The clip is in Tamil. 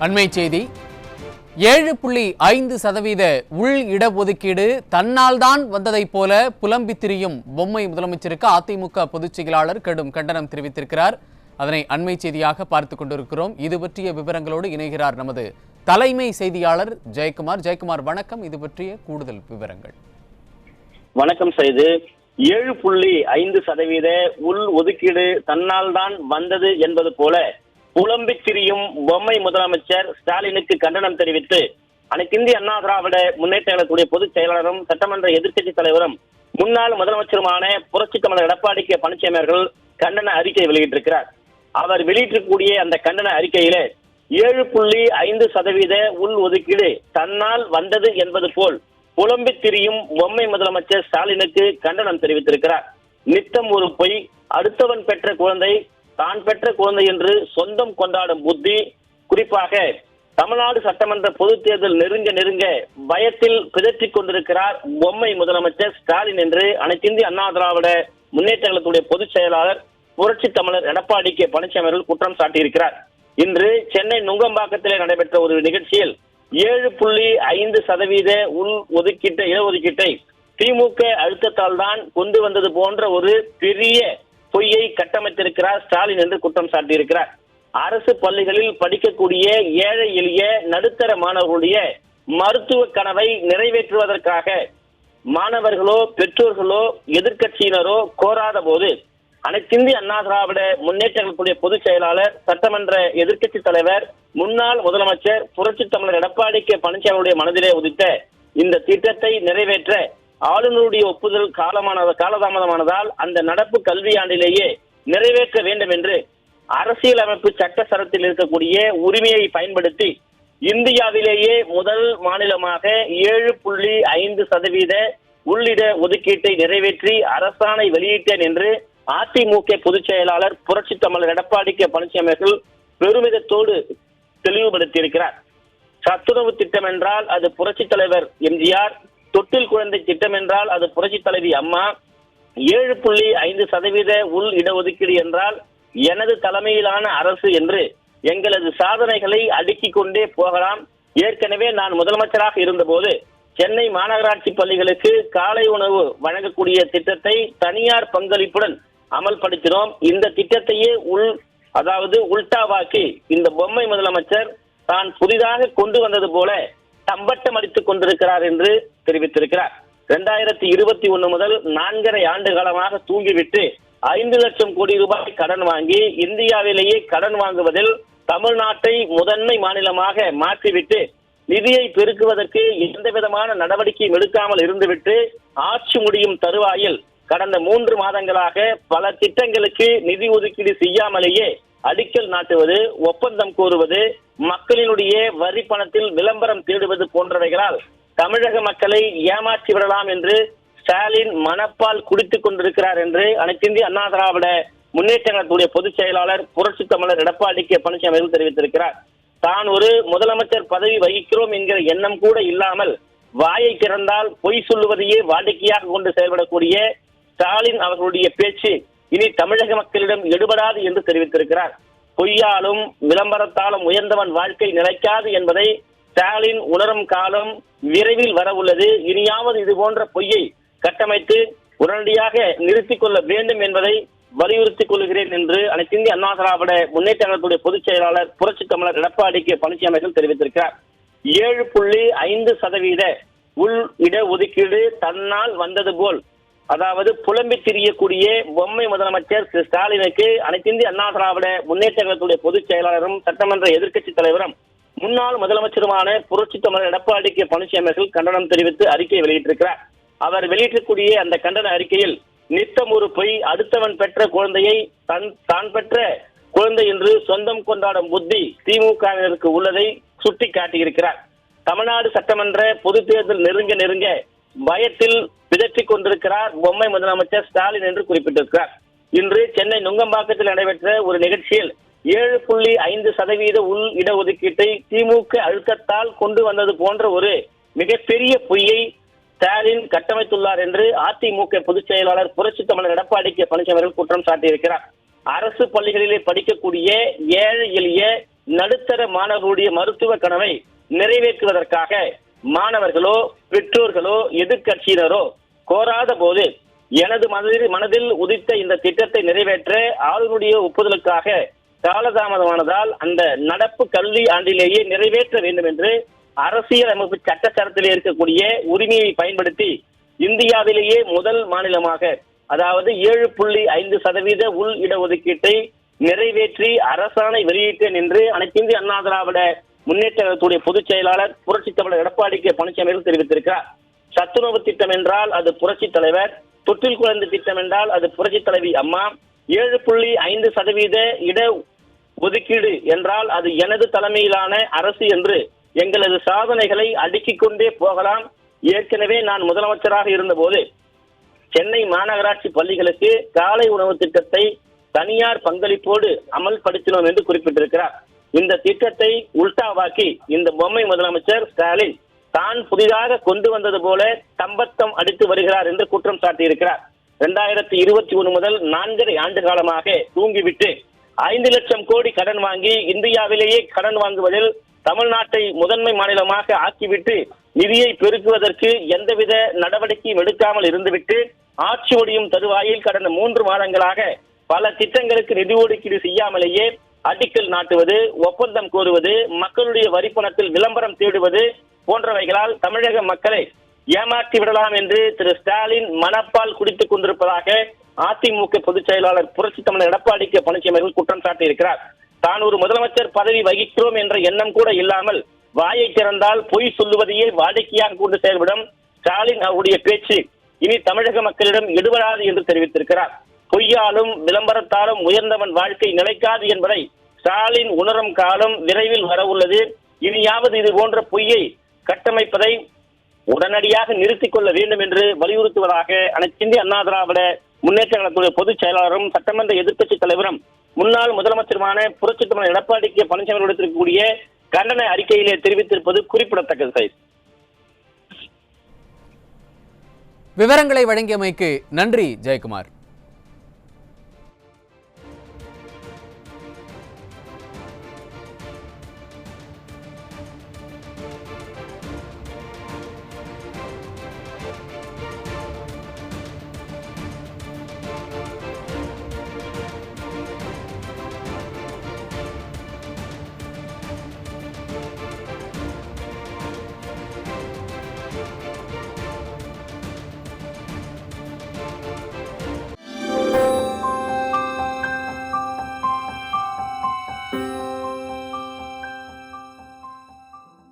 அண்மை செய்தி 7.5% உள் இடஒதுக்கீடு தன்னால் தான் வந்ததைப் போல புலம்பி திரியும் பொம்மை முதலமைச்சருக்கு அதிமுக பொதுச் செயலாளர் கடும் கண்டனம் தெரிவித்திருக்கிறார். அதனை அண்மை செய்தியாக பார்த்துக் கொண்டிருக்கிறோம். இது பற்றிய விவரங்களோடு இணைகிறார் நமது தலைமை செய்தியாளர் ஜெயக்குமார். ஜெயக்குமார், வணக்கம். இது பற்றிய கூடுதல் விவரங்கள். வணக்கம் செய்து. 7.5% உள் ஒதுக்கீடு தன்னால் தான் வந்தது என்பது போல புலம்பி திரியும் பொம்மை முதலமைச்சர் ஸ்டாலினுக்கு கண்டனம் தெரிவித்து அனைத்திந்திய அண்ணா திராவிட முன்னேற்ற கழகத்துடைய பொதுச் செயலாளரும் சட்டமன்ற எதிர்க்கட்சி தலைவரும் முன்னாள் முதலமைச்சருமான புரட்சித் தமிழர் எடப்பாடி கே பழனிசாமி அவர்கள் கண்டன அறிக்கை வெளியிட்டிருக்கிறார். அவர் வெளியிட்டிருக்கக்கூடிய அந்த கண்டன அறிக்கையிலே 7.5% உள் ஒதுக்கீடு தன்னால் வந்தது என்பது போல் புலம்பி திரியும் பொம்மை முதலமைச்சர் ஸ்டாலினுக்கு கண்டனம் தெரிவித்திருக்கிறார். நித்தம் ஒரு பொய், அடுத்தவன் பெற்ற குழந்தை தான் பெற்ற குழந்தை என்று சொந்தம் கொண்டாடும் புத்தி, குறிப்பாக தமிழ்நாடு சட்டமன்ற பொதுத் தேர்தல் நெருங்க பயத்தில் பிதற்றிக் கொண்டிருக்கிறார் பொம்மை முதலமைச்சர் ஸ்டாலின் என்று அனைத்திந்திய அண்ணா திராவிட முன்னேற்ற கழகத்துடைய பொதுச் செயலாளர் புரட்சி தமிழர் எடப்பாடி கே பழனிசாமி அவர்கள் குற்றம் சாட்டியிருக்கிறார். இன்று சென்னை நுங்கம்பாக்கத்திலே நடைபெற்ற ஒரு நிகழ்ச்சியில் 7.5% உள் இடஒதுக்கீட்டை திமுக அழுத்தத்தால் தான் கொண்டு வந்தது போன்ற ஒரு பெரிய பொய்யை கட்டமைத்திருக்கிறார் ஸ்டாலின் என்று குற்றம் சாட்டியிருக்கிறார். அரசு பள்ளிகளில் படிக்கக்கூடிய ஏழை எளிய நடுத்தர மாணவர்களுடைய மருத்துவ கனவை நிறைவேற்றுவதற்காக மாணவர்களோ பெற்றோர்களோ எதிர்கட்சியினரோ கோராத போது அனைத்திந்திய அண்ணா திராவிட முன்னேற்ற கழகத்துடைய பொதுச் செயலாளர் சட்டமன்ற எதிர்க்கட்சி தலைவர் முன்னாள் முதலமைச்சர் புரட்சி தமிழர் எடப்பாடி கே பழனிசாமியுடைய மனதிலே உதித்த இந்த திட்டத்தை நிறைவேற்ற ஆளுநருடைய ஒப்புதல் காலதாமதமானதால் அந்த நடப்பு கல்வியாண்டிலேயே நிறைவேற்ற வேண்டும் என்று அரசியலமைப்பு சட்ட சரத்தில் இருக்கக்கூடிய உரிமையை பயன்படுத்தி இந்தியாவிலேயே முதல் மாநிலமாக 7.5% உள்ளிட ஒதுக்கீட்டை நிறைவேற்றி அரசாணை வெளியிட்டேன் என்று அதிமுக பொதுச் செயலாளர் புரட்சி தமிழர் எடப்பாடி கே பழனிசாமி அவர்கள் பெருமிதத்தோடு தெளிவுபடுத்தியிருக்கிறார். சத்துணவு திட்டம் என்றால் அது புரட்சி தலைவர் எம்ஜிஆர், தொட்டில் குழந்தை திட்டம் என்றால் அது புரட்சி தலைவி அம்மா, 7.5% உள் இடஒதுக்கீடு என்றால் எனது தலைமையிலான அரசு என்று எங்களது சாதனைகளை அடுக்கிக் கொண்டே போகலாம். ஏற்கனவே நான் முதலமைச்சராக இருந்தபோது சென்னை மாநகராட்சி பள்ளிகளுக்கு காலை உணவு வழங்கக்கூடிய திட்டத்தை தனியார் பங்களிப்புடன் அமல்படுத்தினோம். இந்த திட்டத்தையே உல்டாவாக்கி இந்த பொம்மை முதலமைச்சர் தான் புதிதாக கொண்டு வந்தது போல தம்பட்டம் அடித்துக் கொண்டிருக்கிறார் என்று தெரிவித்திருக்கிறார். 2021 முதல் 4.5 ஆண்டு காலமாக தூங்கிவிட்டு 5 லட்சம் கோடி ரூபாய் கடன் வாங்கி இந்தியாவிலேயே கடன் வாங்குவதில் தமிழ்நாட்டை முதன்மை மாநிலமாக மாற்றிவிட்டு நிதியை பெருக்குவதற்கு எந்த விதமான நடவடிக்கையும் எடுக்காமல் இருந்துவிட்டு ஆட்சி முடியும் தருவாயில் கடந்த 3 மாதங்களாக பல திட்டங்களுக்கு நிதி ஒதுக்கீடு செய்யாமலேயே அடிக்கல் நாட்டுவது, ஒப்பந்தம் கோருவது, மக்களினுடைய வரி பணத்தில் விளம்பரம் தேடுவது போன்றவைகளால் தமிழக மக்களை ஏமாற்றி விடலாம் என்று ஸ்டாலின் மனப்பால் குடித்துக் கொண்டிருக்கிறார் என்று அனைத்திந்திய அண்ணா திராவிட முன்னேற்ற கழகத்துடைய பொதுச் செயலாளர் புரட்சி தமிழர் எடப்பாடி கே பழனிசாமி அவர்கள் தெரிவித்திருக்கிறார். தான் ஒரு முதலமைச்சர் பதவி வகிக்கிறோம் என்கிற எண்ணம் கூட இல்லாமல் வாயை திறந்தால் பொய் சொல்லுவதையே வாடிக்கையாக கொண்டு செயல்படக்கூடிய ஸ்டாலின் அவர்களுடைய பேச்சு இனி தமிழக மக்களிடம் எடுபடாது என்று தெரிவித்திருக்கிறார். பொய்யாலும் விளம்பரத்தாலும் உயர்ந்தவன் வாழ்க்கை நிலைக்காது என்பதை ஸ்டாலின் உணரும் காலம் விரைவில் வர உள்ளது. இனியாவது இது போன்ற பொய்யை கட்டமைத்து உடனடியாக நிறுத்திக் கொள்ள வேண்டும் என்பதை வலியுறுத்திக் கொள்கிறேன் என்று அனைத்திந்திய அண்ணா திராவிட முன்னேற்ற கழகத்துடைய பொதுச் செயலாளர் புரட்சி தமிழர் எடப்பாடி கே பழனிசாமி அவர்கள் தெரிவித்திருக்கிறார். 7.5% உள் இடஒதுக்கீடு தன்னால் வந்தது போல், அதாவது புலம்பி திரியக்கூடிய பொம்மை முதலமைச்சர் திரு ஸ்டாலினுக்கு அனைத்திந்திய அண்ணா திராவிட முன்னேற்ற கழகத்துடைய பொதுச் செயலாளரும் சட்டமன்ற எதிர்க்கட்சி தலைவரும் முன்னாள் முதலமைச்சருமான புரட்சி தமிழர் எடப்பாடி கே பழனிசாமி அவர்கள் கண்டனம் தெரிவித்து அறிக்கை வெளியிட்டிருக்கிறார். அவர் வெளியிட்டக்கூடிய அந்த கண்டன அறிக்கையில் நித்தம் ஒரு பொய், அடுத்தவன் பெற்ற குழந்தையை தான் பெற்ற குழந்தை என்று சொந்தம் கொண்டாடும் புத்தி திமுகவினருக்கு உள்ளதை சுட்டி காட்டியிருக்கிறார். தமிழ்நாடு சட்டமன்ற பொது தேர்தல் நெருங்க பயத்தில் பிதற்றிக் கொண்டிருக்கிறார் பொம்மை முதலமைச்சர் ஸ்டாலின் என்று குறிப்பிட்டிருக்கிறார். இன்று சென்னை நுங்கம்பாக்கத்தில் நடைபெற்ற ஒரு நிகழ்ச்சியில் 7.5% உள் இடஒதுக்கீட்டை திமுக அழுத்தத்தால் கொண்டு வந்தது போன்ற ஒரு மிகப்பெரிய பொய்யை ஸ்டாலின் கட்டமைத்துள்ளார் என்று அதிமுக பொதுச் செயலாளர் புரட்சி தமிழர் எடப்பாடி கே பழனிசாமி அவர்கள் குற்றம் சாட்டியிருக்கிறார். அரசு பள்ளிகளிலே படிக்கக்கூடிய ஏழை எளிய நடுத்தர மாணவர்களுடைய மருத்துவ கனவை நிறைவேற்றுவதற்காக மாணவர்களோ பெற்றோர்களோ எதிர்கட்சியினரோ கோராத போது எனது மனதில் உதித்த இந்த திட்டத்தை நிறைவேற்ற ஆளுநருடைய ஒப்புதலுக்காக காலதாமதமானதால் அந்த நடப்பு கல்வி ஆண்டிலேயே நிறைவேற்ற வேண்டும் என்று அரசியல் அமைப்பு சட்டத்திலே இருக்கக்கூடிய உரிமையை பயன்படுத்தி இந்தியாவிலேயே முதல் மாநிலமாக, அதாவது 7.5% உள் இடஒதுக்கீட்டை நிறைவேற்றி அரசாணை வெளியிட்டேன் என்று அனைத்து இந்திய அண்ணா திராவிட முன்னேற்ற கழகத்துடைய பொதுச் செயலாளர் புரட்சித் தமிழர் எடப்பாடி கே பழனிசாமி தெரிவித்திருக்கிறார். சத்துணவு திட்டம் என்றால் அது புரட்சித் தலைவர், தொட்டில் குழந்தை திட்டம் என்றால் அது புரட்சித் தலைவி அம்மா, 7.5% இட ஒதுக்கீடு என்றால் அது எனது தலைமையிலான அரசு என்று எங்களது சாதனைகளை அடுக்கிக் கொண்டே போகலாம். ஏற்கனவே நான் முதலமைச்சராக இருந்தபோது சென்னை மாநகராட்சி பள்ளிகளுக்கு காலை உணவு திட்டத்தை தனியார் பங்களிப்போடு அமல்படுத்தினோம் என்று குறிப்பிட்டிருக்கிறார். இந்த திட்டத்தை உல்டாவாக்கி இந்த பொம்மை முதலமைச்சர் ஸ்டாலின் தான் புதிதாக கொண்டு வந்தது போல தம்பத்தம் அடித்து வருகிறார் என்று குற்றம் சாட்டியிருக்கிறார். 2021 முதல் 4.5 ஆண்டு காலமாக தூங்கிவிட்டு 5 லட்சம் கோடி கடன் வாங்கி இந்தியாவிலேயே கடன் வாங்குவதில் தமிழ்நாட்டை முதன்மை மாநிலமாக ஆக்கிவிட்டு நிதியை பெருக்குவதற்கு எந்தவித நடவடிக்கையும் எடுக்காமல் இருந்துவிட்டு ஆட்சி ஒடியும் தருவாயில் கடந்த 3 மாதங்களாக பல திட்டங்களுக்கு நிதி ஒதுக்கீடு செய்யாமலேயே அடிக்கல் நாட்டுவது, ஒப்பந்தம் கோருவது, மக்களுடைய வரிப்பணத்தில் விளம்பரம் தேடுவது போன்றவைகளால் தமிழக மக்களை ஏமாற்றி விடலாம் என்று திரு ஸ்டாலின் மனப்பால் குடித்துக் கொண்டிருப்பதாக அதிமுக பொதுச் செயலாளர் புரட்சித் தமிழர் எடப்பாடி கே பழனிசாமி அவர்கள் குற்றம் சாட்டியிருக்கிறார். தான் ஒரு முதலமைச்சர் பதவி வகிக்கிறோம் என்ற எண்ணம் கூட இல்லாமல் வாயை திறந்தால் பொய் சொல்லுவதையே வாடிக்கையாக கொண்டு செயல்படும் ஸ்டாலின் அவருடைய பேச்சு இனி தமிழக மக்களிடம் எடுபடாது என்று தெரிவித்திருக்கிறார். பொய்யாலும் விளம்பரத்தாலும் உயர்ந்தவன் வாழ்க்கை நிலைக்காது என்பதை ஸ்டாலின் உணரும் காலம் விரைவில் வரவுள்ளது. இனியாவது இது போன்ற பொய்யை கட்டமைப்பதை உடனடியாக நிறுத்திக் கொள்ள வேண்டும் என்று வலியுறுத்துவதாக அனைத்து இந்திய அண்ணா திராவிட முன்னேற்ற கழகத்துடைய பொதுச் செயலாளரும் சட்டமன்ற எதிர்க்கட்சி தலைவரும் முன்னாள் முதலமைச்சருமான புரட்சித் தமிழர் எடப்பாடி கே பழனிசாமி எடுத்திருக்கக்கூடிய கண்டன அறிக்கையிலே தெரிவித்திருப்பது குறிப்பிடத்தக்கது. விவரங்களை வழங்கியமைக்கு நன்றி ஜெயக்குமார்.